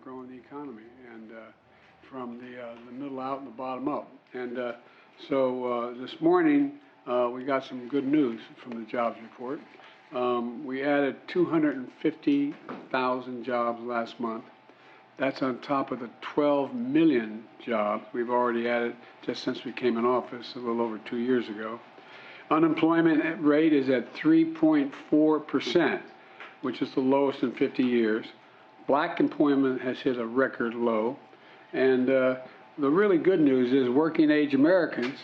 growing the economy, and from the middle out and the bottom up. And so this morning we got some good news from the jobs report. We added 250,000 jobs last month. That's on top of the 12 million jobs we've already added just since we came in office a little over 2 years ago. Unemployment rate is at 3.4%, which is the lowest in 50 years. Black employment has hit a record low. And the really good news is working age Americans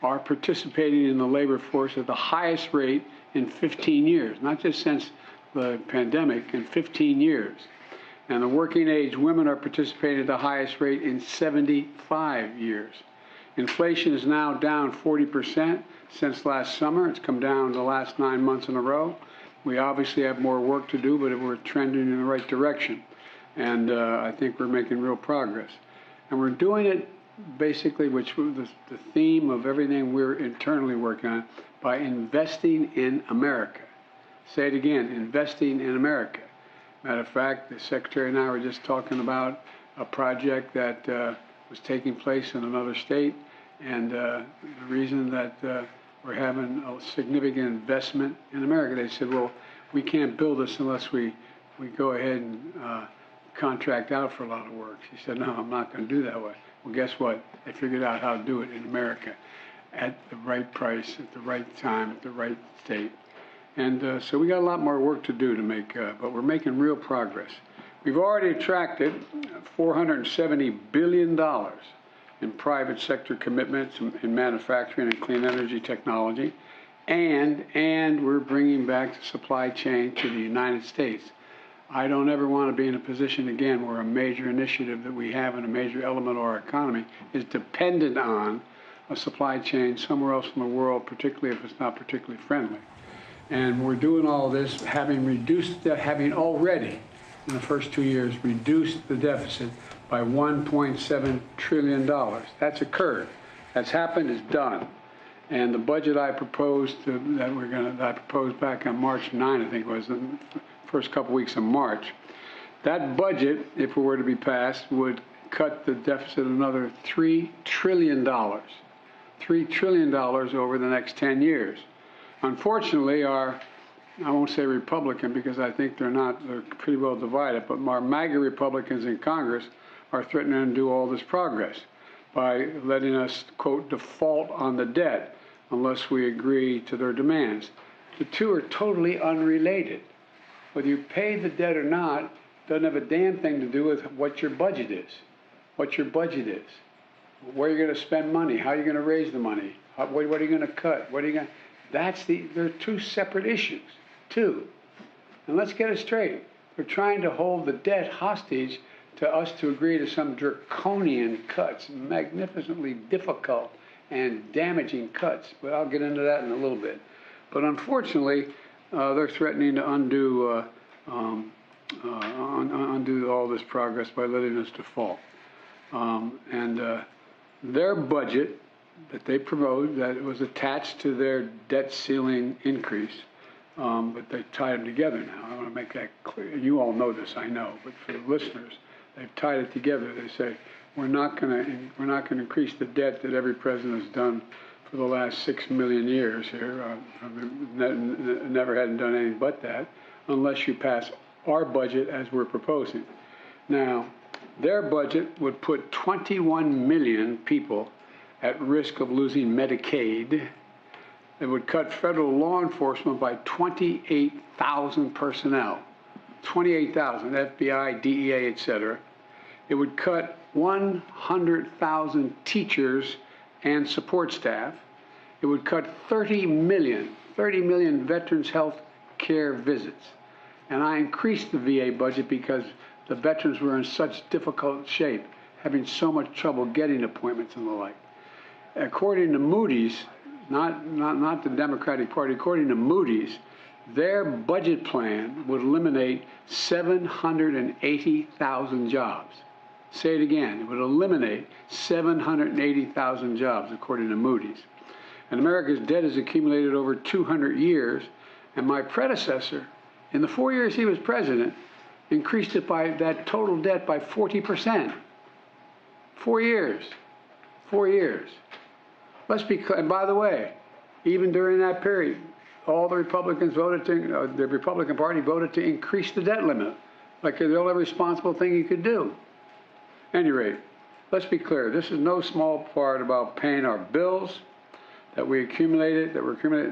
are participating in the labor force at the highest rate in 15 years, not just since the pandemic, in 15 years. And the working age women are participating at the highest rate in 75 years. Inflation is now down 40% since last summer. It's come down the last 9 months in a row. We obviously have more work to do, but we're trending in the right direction. And I think we're making real progress. And we're doing it basically, which was the theme of everything we're internally working on, by investing in America. Say it again, investing in America. Matter of fact, the Secretary and I were just talking about a project that was taking place in another state, and the reason that we're having a significant investment in America, they said, well, we can't build this unless we go ahead and contract out for a lot of work. She said, no, I'm not going to do that way. Well, guess what? They figured out how to do it in America at the right price, at the right time, at the right state. And so we got a lot more work to do to make, but we're making real progress. We've already attracted $470 billion in private sector commitments in manufacturing and clean energy technology, and we're bringing back the supply chain to the United States. I don't ever want to be in a position again where a major initiative that we have in a major element of our economy is dependent on a supply chain somewhere else in the world, particularly if it's not particularly friendly. And we're doing all this having already in the first 2 years reduced the deficit by $1.7 trillion. That's occurred. That's happened. It's done. And the budget I proposed that I proposed back on March 9, I think it was, the first couple weeks of March. That budget, if it were to be passed, would cut the deficit another $3 trillion. $3 trillion over the next 10 years. Unfortunately, I won't say Republican because I think they're pretty well divided, but our MAGA Republicans in Congress are threatening to do all this progress by letting us, quote, default on the debt unless we agree to their demands. The two are totally unrelated. Whether you pay the debt or not doesn't have a damn thing to do with what your budget is. What your budget is. Where you're going to spend money, how you're going to raise the money, what are you going to cut, what are you going to... They're two separate issues, two. And let's get it straight. We're trying to hold the debt hostage to us to agree to some draconian cuts, magnificently difficult and damaging cuts. But I'll get into that in a little bit. But unfortunately, they're threatening to undo all this progress by letting us default. Their budget that they proposed, that was attached to their debt ceiling increase, but they tied them together now. I want to make that clear. You all know this, I know, but for the listeners, they've tied it together. They say we're not going to increase the debt that every president has done for the last 6 million years here. Never hadn't done anything but that, unless you pass our budget as we're proposing. Now, their budget would put 21 million people at risk of losing Medicaid. It would cut federal law enforcement by 28,000 personnel, 28,000, FBI, DEA, etc. It would cut 100,000 teachers and support staff. It would cut 30 million veterans' health care visits. And I increased the VA budget because the veterans were in such difficult shape, having so much trouble getting appointments and the like. According to Moody's, not the Democratic Party, according to Moody's, their budget plan would eliminate 780,000 jobs. Say it again, it would eliminate 780,000 jobs, according to Moody's. And America's debt has accumulated over 200 years, and my predecessor, in the 4 years he was president, increased it by that total debt by 40%. 4 years. 4 years. Let's be clear. And by the way, even during that period, all the Republicans voted to, the Republican Party voted to increase the debt limit, like the only responsible thing you could do. At any rate, let's be clear. This is no small part about paying our bills that were accumulated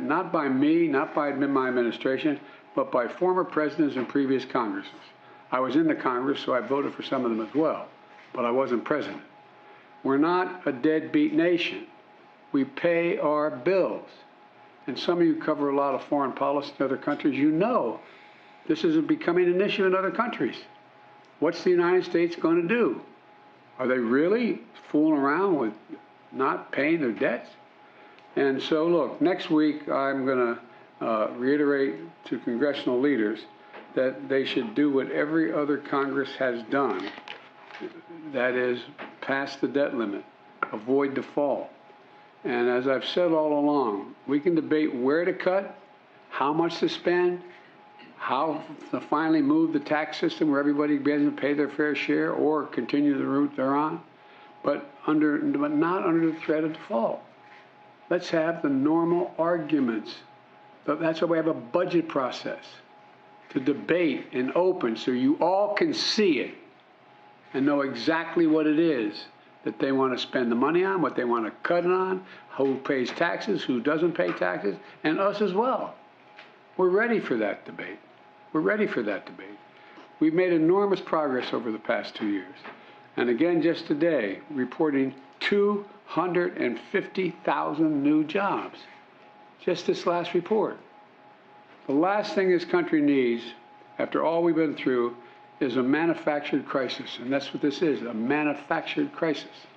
not by me, not by my administration, but by former presidents and previous Congresses. I was in the Congress, so I voted for some of them as well, but I wasn't president. We're not a deadbeat nation. We pay our bills. And some of you cover a lot of foreign policy in other countries. You know this is becoming an issue in other countries. What's the United States going to do? Are they really fooling around with not paying their debts? And so, look, next week I'm going to reiterate to congressional leaders that they should do what every other Congress has done. That is, pass the debt limit, avoid default. And as I've said all along, we can debate where to cut, how much to spend, how to finally move the tax system where everybody begins to pay their fair share or continue the route they're on, but not under the threat of default. Let's have the normal arguments. That's why we have a budget process, to debate and open so you all can see it and know exactly what it is that they want to spend the money on, what they want to cut it on, who pays taxes, who doesn't pay taxes, and us as well. We're ready for that debate. We're ready for that debate. We've made enormous progress over the past 2 years. And again, just today, reporting 250,000 new jobs. Just this last report. The last thing this country needs, after all we've been through, is a manufactured crisis. And that's what this is, a manufactured crisis.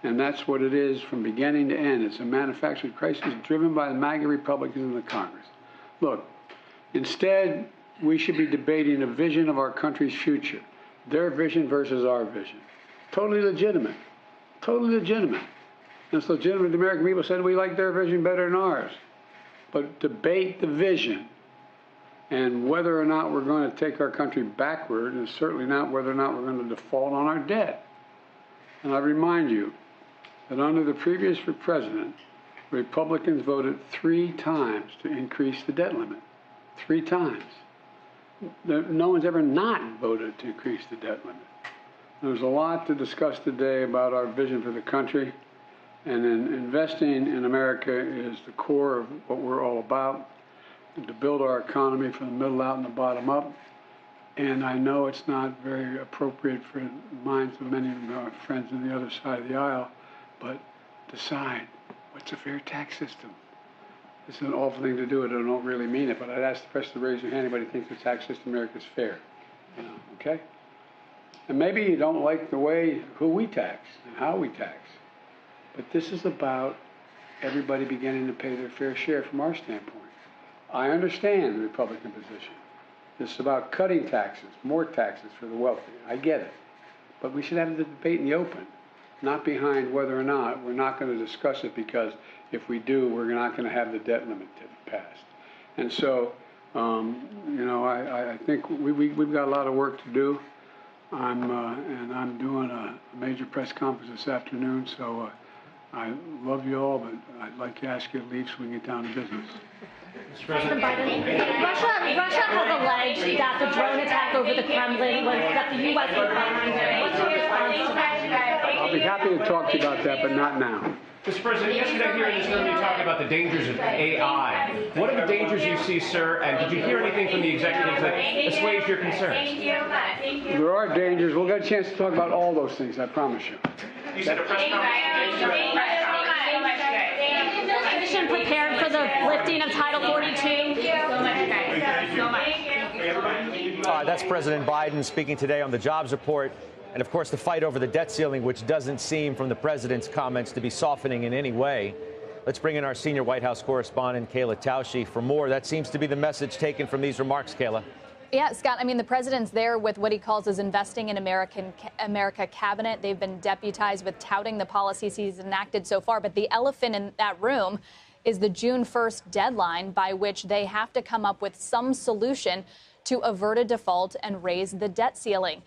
And that's what it is from beginning to end. It's a manufactured crisis driven by the MAGA Republicans in the Congress. Look, instead, we should be debating a vision of our country's future. Their vision versus our vision. Totally legitimate. Totally legitimate. And it's legitimate. The American people said we like their vision better than ours. But debate the vision. And whether or not we're going to take our country backward, and certainly not whether or not we're going to default on our debt. And I remind you that under the previous president, Republicans voted 3 times to increase the debt limit. 3 times. No one's ever not voted to increase the debt limit. There's a lot to discuss today about our vision for the country. And then investing in America is the core of what we're all about, to build our economy from the middle out and the bottom up. And I know it's not very appropriate for the minds of many of our friends on the other side of the aisle, but decide what's a fair tax system. It's an awful thing to do, and I don't really mean it, but I'd ask the press to raise your hand. Anybody thinks the tax system in America is fair? Okay? And maybe you don't like the way who we tax and how we tax, but this is about everybody beginning to pay their fair share from our standpoint. I understand the Republican position. This is about cutting taxes, more taxes for the wealthy. I get it. But we should have the debate in the open, not behind whether or not we're not going to discuss it, because if we do, we're not going to have the debt limit passed. And so, I think we've got a lot of work to do. I'm doing a major press conference this afternoon, so I love you all, but I'd like to ask you to leave so we can get down to business. Mr. President Russia has alleged that the drone attack over the Kremlin was that the U.S. was behind it. What's your response to that? I'll be happy to talk to you about that, but not now. Mr. President, yesterday here in this room you talked about the dangers of AI. What are the dangers you see, sir, and did you hear anything from the executives that assuaged your concerns? There are dangers. We'll get a chance to talk about all those things, I promise you. You said a press conference. Prepared for the lifting of Title 42. That's President Biden speaking today on the jobs report. And, of course, the fight over the debt ceiling, which doesn't seem from the president's comments to be softening in any way. Let's bring in our senior White House correspondent, Kayla Tausche, for more. That seems to be the message taken from these remarks, Kayla. Yeah, Scott, I mean, the president's there with what he calls his Investing in America cabinet. They've been deputized with touting the policies he's enacted so far. But the elephant in that room is the June 1st deadline by which they have to come up with some solution to avert a default and raise the debt ceiling.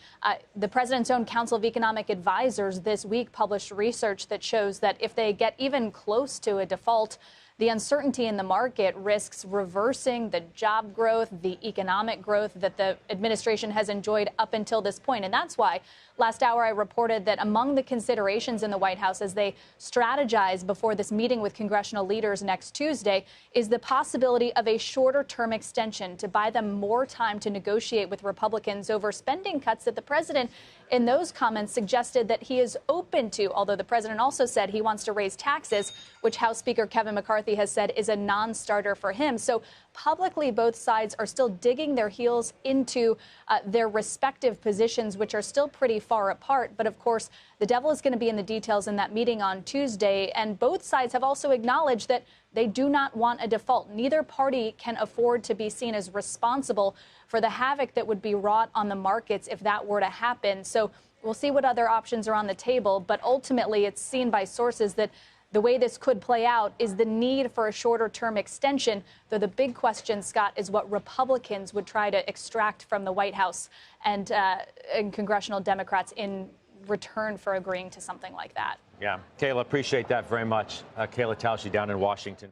The president's own Council of Economic Advisors this week published research that shows that if they get even close to a default, the uncertainty in the market risks reversing the job growth, the economic growth that the administration has enjoyed up until this point. And that's why last hour I reported that among the considerations in the White House as they strategize before this meeting with congressional leaders next Tuesday is the possibility of a shorter term extension to buy them more time to negotiate with Republicans over spending cuts that the president in those comments suggested that he is open to, although the president also said he wants to raise taxes, which House Speaker Kevin McCarthy has said is a non-starter for him. So publicly, both sides are still digging their heels into their respective positions, which are still pretty far apart. But of course, the devil is going to be in the details in that meeting on Tuesday. And both sides have also acknowledged that they do not want a default. Neither party can afford to be seen as responsible for the havoc that would be wrought on the markets if that were to happen. So we'll see what other options are on the table. But ultimately, it's seen by sources that the way this could play out is the need for a shorter term extension, though the big question, Scott, is what Republicans would try to extract from the White House and congressional Democrats in return for agreeing to something like that. Yeah. Kayla, appreciate that very much. Kayla Tausche down in Washington.